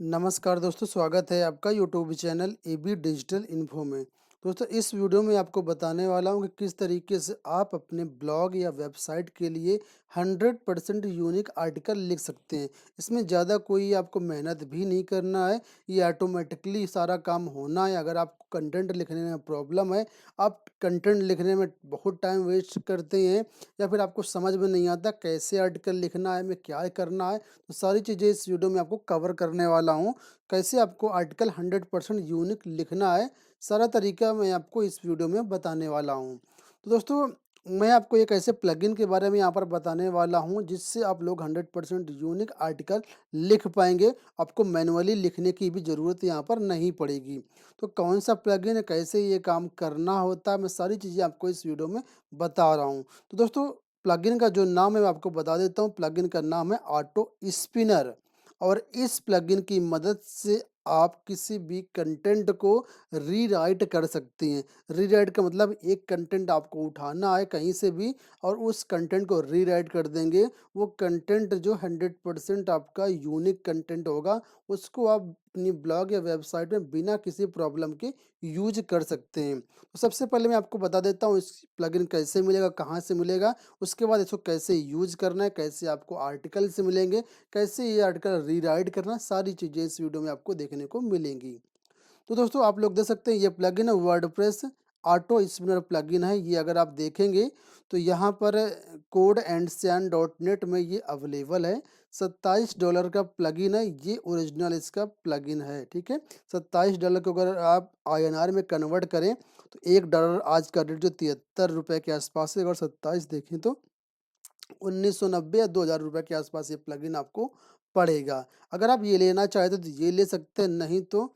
नमस्कार दोस्तों, स्वागत है आपका YouTube channel AB digital info में। दोस्तों, इस वीडियो में आपको बताने वाला हूँ कि किस तरीके से आप अपने ब्लॉग या वेबसाइट के लिए 100% यूनिक आर्टिकल लिख सकते हैं। इसमें ज़्यादा कोई आपको मेहनत भी नहीं करना है, ये ऑटोमेटिकली सारा काम होना है। अगर आपको कंटेंट लिखने में प्रॉब्लम है, आप कंटेंट लिखने में बहुत टाइम वेस्ट करते हैं या फिर आपको समझ में नहीं आता कैसे आर्टिकल लिखना है, हमें क्या करना है, तो सारी चीज़ें इस वीडियो में आपको कवर करने वाला हूँ। कैसे आपको आर्टिकल 100% यूनिक लिखना है, सारा तरीका मैं आपको इस वीडियो में बताने वाला हूँ। तो दोस्तों, मैं आपको एक ऐसे प्लगइन के बारे में यहाँ पर बताने वाला हूँ जिससे आप लोग 100% यूनिक आर्टिकल लिख पाएंगे। आपको मैनुअली लिखने की भी ज़रूरत यहाँ पर नहीं पड़ेगी। तो कौन सा प्लगइन है, कैसे ये काम करना होता है, मैं सारी चीज़ें आपको इस वीडियो में बता रहा हूँ। तो दोस्तों, प्लगइन का जो नाम है मैं आपको बता देता हूँ। प्लगइन का नाम है ऑटो स्पिनर। और इस प्लगइन की मदद से आप किसी भी कंटेंट को रीराइट कर सकती हैं। रीराइट का मतलब एक कंटेंट आपको उठाना है कहीं से भी और उस कंटेंट को रीराइट कर देंगे। वो कंटेंट जो 100% आपका यूनिक कंटेंट होगा, उसको आप अपनी ब्लॉग या वेबसाइट में बिना किसी प्रॉब्लम के यूज कर सकते हैं। तो सबसे पहले मैं आपको बता देता हूँ इस प्लगइन कैसे मिलेगा, कहाँ से मिलेगा, उसके बाद इसको कैसे यूज करना है, कैसे आपको आर्टिकल से मिलेंगे, कैसे ये आर्टिकल रीराइट करना, सारी चीज़ें इस वीडियो में आपको देखने को मिलेंगी। तो दोस्तों, आप लोग देख सकते हैं ये प्लगइन है वर्डप्रेस ऑटो स्पिनर प्लगइन है। ये अगर आप देखेंगे तो यहाँ पर code and san dot net में ये अवेलेबल है। $27 का प्लगइन है, ये ओरिजिनल इसका प्लगइन है। ठीक है, $27 को अगर आप INR में कन्वर्ट करें तो $1 आज का रेट जो 73 रुपये के आसपास है। अगर 27 देखें तो 1990 या 2000 रुपये के आसपास ये प्लगइन आपको पड़ेगा। अगर आप ये लेना चाहते तो ये ले सकते हैं, नहीं तो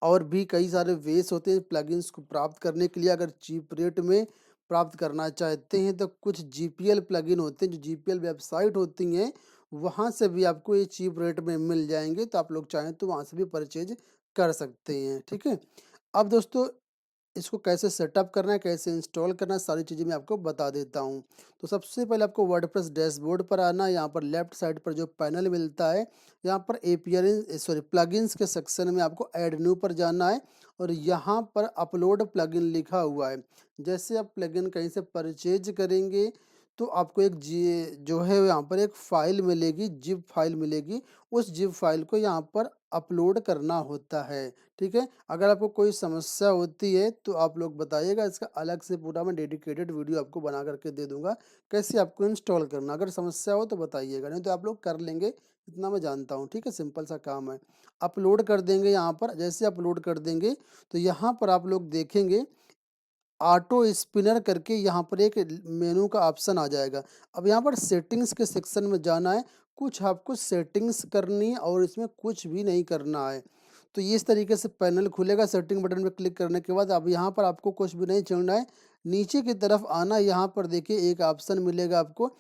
और भी कई सारे वेज होते हैं प्लगइन्स को प्राप्त करने के लिए। अगर चीप रेट में प्राप्त करना चाहते हैं तो कुछ जीपीएल प्लगइन होते हैं, जो जीपीएल वेबसाइट होती हैं, वहाँ से भी आपको ये चीप रेट में मिल जाएंगे। तो आप लोग चाहें तो वहाँ से भी परचेज कर सकते हैं। ठीक है, अब दोस्तों, इसको कैसे सेटअप करना है, कैसे इंस्टॉल करना है, सारी चीज़ें मैं आपको बता देता हूँ। तो सबसे पहले आपको वर्डप्रेस डैशबोर्ड पर आना है। यहाँ पर लेफ्ट साइड पर जो पैनल मिलता है, यहाँ पर प्लगइन्स के सेक्शन में आपको ऐड न्यू पर जाना है और यहाँ पर अपलोड प्लगइन लिखा हुआ है। जैसे आप प्लगइन कहीं से परचेज करेंगे तो आपको एक जो है यहाँ पर एक फ़ाइल मिलेगी, जिप फाइल मिलेगी। उस जिप फाइल को यहाँ पर अपलोड करना होता है। ठीक है, अगर आपको कोई समस्या होती है तो आप लोग बताइएगा, इसका अलग से पूरा मैं डेडिकेटेड वीडियो आपको बना करके दे दूंगा कैसे आपको इंस्टॉल करना। अगर समस्या हो तो बताइएगा, नहीं तो आप लोग कर लेंगे, इतना मैं जानता हूँ। ठीक है, सिंपल सा काम है। अपलोड कर देंगे यहाँ पर। जैसे अपलोड कर देंगे तो यहाँ पर आप लोग देखेंगे ऑटो स्पिनर करके यहाँ पर एक मेनू का ऑप्शन आ जाएगा। अब यहाँ पर सेटिंग्स के सेक्शन में जाना है। कुछ आपको सेटिंग्स करनी है और इसमें कुछ भी नहीं करना है। तो ये इस तरीके से पैनल खुलेगा। सेटिंग बटन पे क्लिक करने के बाद अब यहाँ पर आपको कुछ भी नहीं छोड़ना है, नीचे की तरफ आना। यहाँ पर देखिए एक ऑप्शन मिलेगा आपको,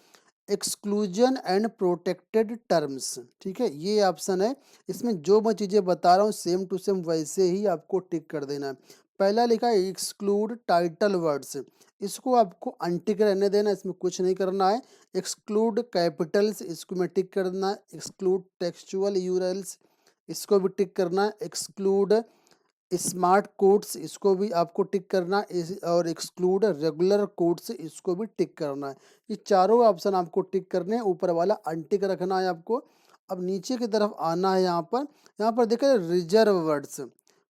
एक्सक्लूजन एंड प्रोटेक्टेड टर्म्स। ठीक है, ये ऑप्शन है। इसमें जो मैं चीज़ें बता रहा हूँ सेम टू सेम वैसे ही आपको टिक कर देना है। पहला लिखा है एक्सक्लूड टाइटल वर्ड्स, इसको आपको अनटिक रहने देना, इसमें कुछ नहीं करना है। एक्सक्लूड कैपिटल्स, इसको मैं टिक करना है। एक्सक्लूड टेक्सचुअल यूरल्स, इसको भी टिक करना है। एक्सक्लूड स्मार्ट कोड्स, इसको भी आपको टिक करना है। और एक्सक्लूड रेगुलर कोड्स, इसको भी टिक करना है। ये चारों ऑप्शन आपको टिक करने हैं, ऊपर वाला अनटिक रखना है आपको। अब नीचे की तरफ आना है। यहाँ पर देखिए रिजर्व वर्ड्स,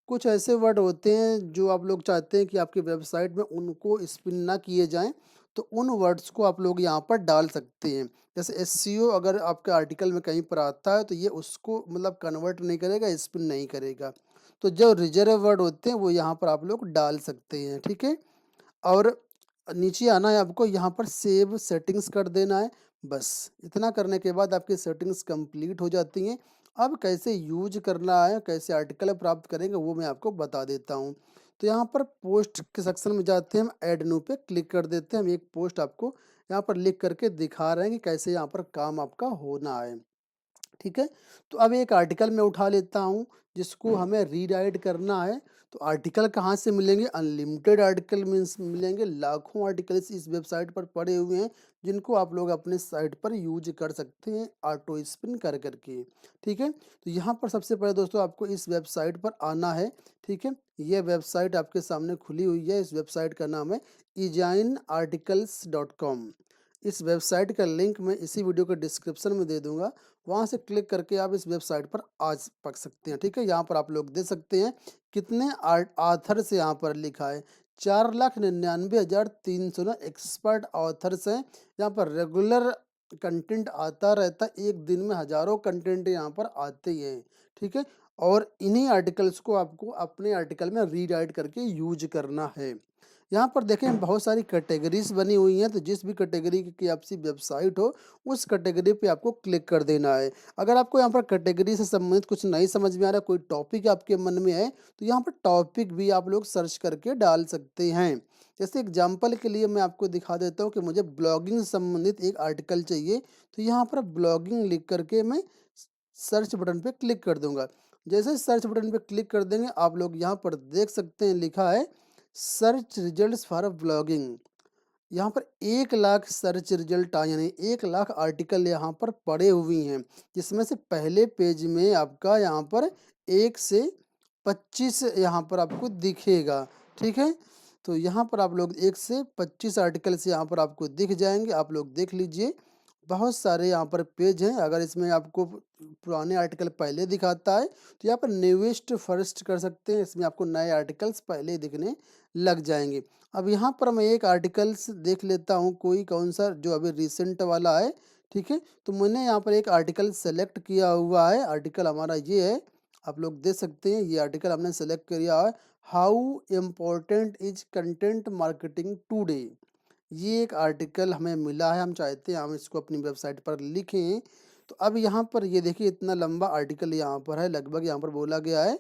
कुछ ऐसे वर्ड होते हैं जो आप लोग चाहते हैं कि आपकी वेबसाइट में उनको स्पिन ना किए जाएं, तो उन वर्ड्स को आप लोग यहाँ पर डाल सकते हैं। जैसे एसईओ अगर आपके आर्टिकल में कहीं पर आता है तो ये उसको मतलब कन्वर्ट नहीं करेगा, स्पिन नहीं करेगा। तो जो रिजर्व वर्ड होते हैं वो यहाँ पर आप लोग डाल सकते हैं। ठीक है, और नीचे आना है आपको, यहाँ पर सेव सेटिंग्स कर देना है। बस इतना करने के बाद आपकी सेटिंग्स कंप्लीट हो जाती हैं। अब कैसे यूज करना है, कैसे आर्टिकल प्राप्त करेंगे, वो मैं आपको बता देता हूँ। तो यहाँ पर पोस्ट के सेक्शन में जाते हैं, हम ऐड न्यू पे क्लिक कर देते हैं। हम एक पोस्ट आपको यहाँ पर लिख करके दिखा रहे हैं कि कैसे यहाँ पर काम आपका होना है। ठीक है? तो अब एक आर्टिकल मैं उठा लेता हूँ, जिसको हमें रीराइट करना है। तो आर्टिकल कहाँ से मिलेंगे? अनलिमिटेड आर्टिकल मीन्स मिलेंगे, लाखों आर्टिकल्स इस वेबसाइट पर पड़े हुए हैं, जिनको आप लोग अपने साइट पर यूज़ कर सकते हैं, ऑटो स्पिन कर के, ठीक है? तो यहाँ पर सबसे पहले दोस्तों आपको इस वेबसाइट पर आना है, ठीक है? ये वेबसाइट आपके सामने खुली हुई है, इस वेबसाइट का नाम है ejainarticles.com। इस वेबसाइट का लिंक मैं इसी वीडियो के डिस्क्रिप्शन में दे दूँगा, वहाँ से क्लिक करके आप इस वेबसाइट पर आज पक सकते हैं, ठीक है? यहाँ पर आप लोग देख सकते हैं कितने ऑथर्स यहाँ पर लिखा है, 4,99,300 ना एक्सपर्ट ऑथर्स हैं। यहाँ पर रेगुलर कंटेंट आता रहता है, एक दिन में हज़ारों कंटेंट यहाँ पर आते ही हैं, ठीक है? और इन्हीं आर्टिकल्स को आपको अपने आर्टिकल में रीराइट करके यूज़ करना है। यहाँ पर देखें बहुत सारी कैटेगरीज़ बनी हुई हैं, तो जिस भी कैटेगरी की आपसी वेबसाइट हो, उस कैटेगरी पे आपको क्लिक कर देना है। अगर आपको यहाँ पर कैटेगरी से संबंधित कुछ नहीं समझ में आ रहा, कोई टॉपिक आपके मन में है, तो यहाँ पर टॉपिक भी आप लोग सर्च करके डाल सकते हैं। जैसे एग्जांपल के लिए मैं आपको दिखा देता हूँ कि मुझे ब्लॉगिंग से संबंधित एक आर्टिकल चाहिए, तो यहाँ पर ब्लॉगिंग लिख करके मैं सर्च बटन पे क्लिक कर दूँगा। जैसे सर्च बटन पे क्लिक कर देंगे, आप लोग यहाँ पर देख सकते हैं लिखा है सर्च रिजल्ट्स फॉर ब्लॉगिंग। यहाँ पर 1,00,000 सर्च रिजल्ट आए, यानी 1,00,000 आर्टिकल यहाँ पर पड़े हुए हैं, जिसमें से पहले पेज में आपका यहाँ पर 1 से 25 यहाँ पर आपको दिखेगा, ठीक है? तो यहाँ पर आप लोग 1 से 25 आर्टिकल्स यहाँ पर आपको दिख जाएँगे, आप लोग देख लीजिए। बहुत सारे यहाँ पर पेज हैं, अगर इसमें आपको पुराने आर्टिकल पहले दिखाता है, तो यहाँ पर न्यूएस्ट फर्स्ट कर सकते हैं, इसमें आपको नए आर्टिकल्स पहले दिखने लग जाएँगे। अब यहाँ पर मैं एक आर्टिकल्स देख लेता हूँ, कोई कौन-सा जो अभी रिसेंट वाला है, ठीक है? तो मैंने यहाँ पर एक आर्टिकल सेलेक्ट किया हुआ है, आर्टिकल हमारा ये है, आप लोग देख सकते हैं ये आर्टिकल हमने सेलेक्ट किया है, how important is content marketing today. ये एक आर्टिकल हमें मिला है, हम चाहते हैं हम इसको अपनी वेबसाइट पर लिखें। तो अब यहाँ पर ये देखिए इतना लंबा आर्टिकल यहाँ पर है, लगभग यहाँ पर बोला गया है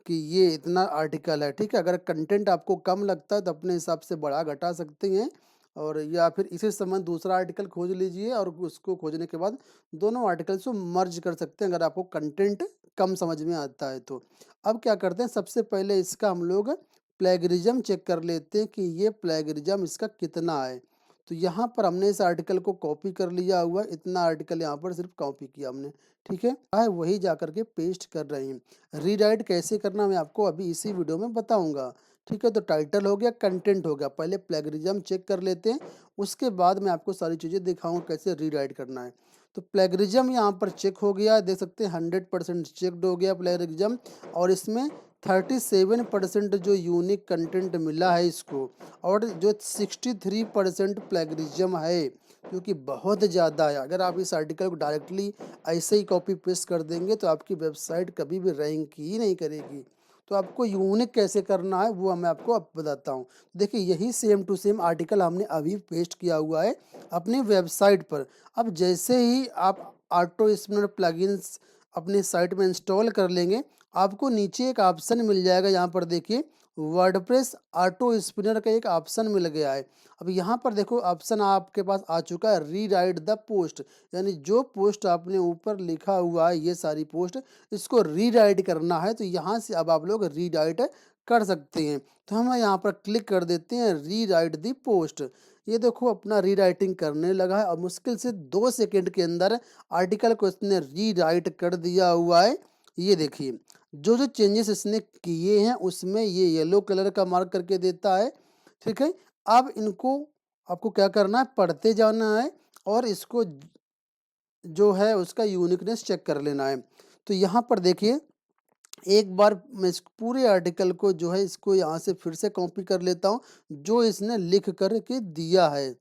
कि ये इतना आर्टिकल है, ठीक है? अगर कंटेंट आपको कम लगता है तो अपने हिसाब से बढ़ा-घटा सकते हैं, और या फिर इसी से संबंधित दूसरा आर्टिकल खोज लीजिए और उसको खोजने के बाद दोनों आर्टिकल्स को मर्ज कर सकते हैं, अगर आपको कंटेंट कम समझ में आता है तो। अब क्या करते हैं, सबसे पहले इसका हम लोग प्लेगरिज्म चेक कर लेते हैं कि ये प्लेगरिज्म इसका कितना है। तो यहाँ पर हमने इस आर्टिकल को कॉपी कर लिया हुआ है, इतना आर्टिकल यहाँ पर सिर्फ कॉपी किया हमने, ठीक है? वही जा कर के पेस्ट कर रहे हैं। रीराइट कैसे करना मैं आपको अभी इसी वीडियो में बताऊंगा, ठीक है? तो टाइटल हो गया, कंटेंट हो गया, पहले प्लेगरिज्म चेक कर लेते हैं, उसके बाद मैं आपको सारी चीज़ें दिखाऊंगा कैसे रीराइट करना है। तो प्लेगरिज्म यहाँ पर चेक हो गया, देख सकते हैं 100% चेकड हो गया प्लेगरिज्म, और इसमें 37% जो यूनिक कंटेंट मिला है इसको, और जो 63% प्लेगरिज्म है, जो कि बहुत ज़्यादा है। अगर आप इस आर्टिकल को डायरेक्टली ऐसे ही कॉपी पेस्ट कर देंगे तो आपकी वेबसाइट कभी भी रैंक ही नहीं करेगी। तो आपको यूनिक कैसे करना है वो मैं आपको अब बताता हूँ। देखिए यही सेम टू सेम आर्टिकल हमने अभी पेस्ट किया हुआ है अपनी वेबसाइट पर। अब जैसे ही आप ऑटो स्पिनर प्लगइन्स अपनी साइट में इंस्टॉल कर लेंगे, आपको नीचे एक ऑप्शन मिल जाएगा, यहाँ पर देखिए वर्डप्रेस ऑटो स्पिनर का एक ऑप्शन मिल गया है। अब यहाँ पर देखो ऑप्शन आपके पास आ चुका है रीराइट द पोस्ट, यानी जो पोस्ट आपने ऊपर लिखा हुआ है ये सारी पोस्ट, इसको रीराइट करना है, तो यहाँ से अब आप लोग रीराइट कर सकते हैं। तो हम यहाँ पर क्लिक कर देते हैं रीराइट दी पोस्ट। ये देखो अपना रीराइटिंग करने लगा है और मुश्किल से 2 सेकंड के अंदर आर्टिकल को इसने रीराइट कर दिया हुआ है। ये देखिए जो जो चेंजेस इसने किए हैं उसमें ये येलो कलर का मार्क करके देता है, ठीक है? अब इनको आपको क्या करना है, पढ़ते जाना है और इसको जो है उसका यूनिकनेस चेक कर लेना है। तो यहाँ पर देखिए एक बार मैं इस पूरे आर्टिकल को जो है इसको यहाँ से फिर से कॉपी कर लेता हूँ, जो इसने लिख कर के दिया है।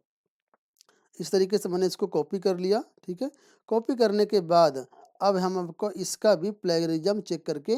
इस तरीके से मैंने इसको कॉपी कर लिया, ठीक है? कॉपी करने के बाद अब हम आपको इसका भी प्लेगरिज्म चेक करके